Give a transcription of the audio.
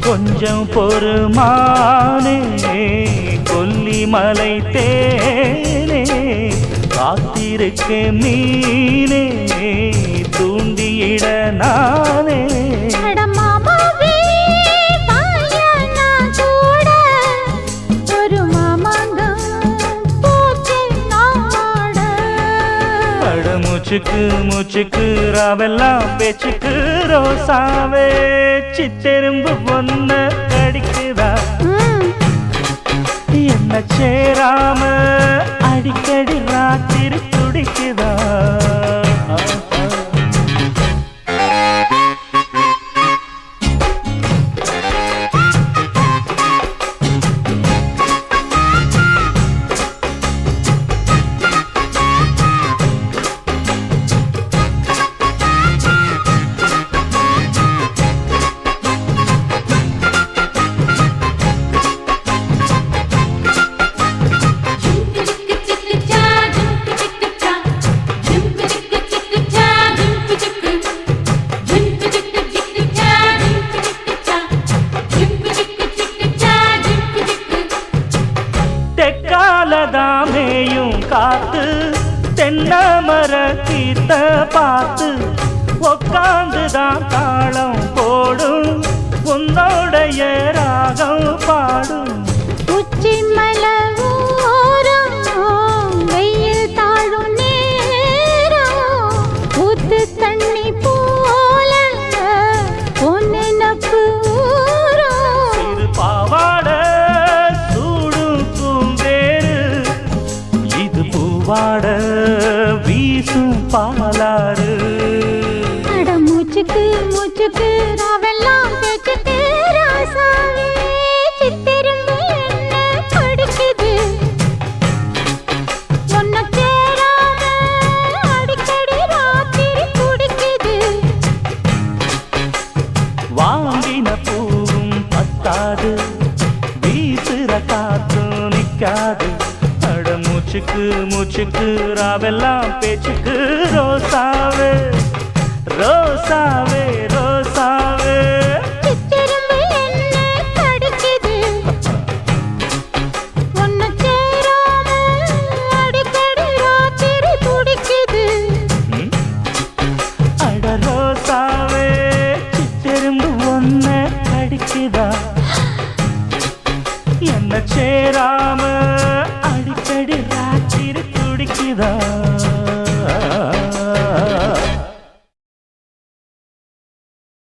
கொஞ்சம் பொறுமானே கொல்லிமலை தேனே காத்திருக்க மீனே தூண்டியிட நானே மூச்சுக்கு மூச்சுக்கு ராவெல்லாம் பேச்சுக்கு ரோசாவே சித்தெரும்பு பொண்ண கடிக்குதா என்ன சேராம அடிக்கடி ராத்திரி துடிக்குதா தெக்காலதாமேயும் காத்து தென்னமர கீத்த பார்த்து உக்காந்துதான் தாளம் போடும் உன்னோடைய ராகம் பாடும் உச்சி மலவோரம் வெயில் தாழும் நேரம் ஊத்து தண்ணி போல பொன்னப்பு சிறு பாவாட வாட வீசும் பாலாறு அட மூச்சுக்கு மூச்சுக்கு ராவெல்லாம் பேச்சுக்கு ராசாவே சித்தெரும்பு என்ன படிக்குது ஒன்ன சேராம அடிக்கடி ராத்திரி குடிக்குது வாங்கின பூவும் பத்தாது வீசுற காத்தும் நிக்காது மூச்சுக்கு மூச்சுக்கு ராவெல்லாம் பேச்சுக்கு ரோசாவே ரோசாவே ரோசாவே சித்தெரும்பு என்ன கடிக்குது ஒன்ன சேராம அடிக்கடி ராத்திரி துடிக்குது அட ரோசாவே சித்தெரும்பு ஒன்ன கடிக்குதா என்ன சேராம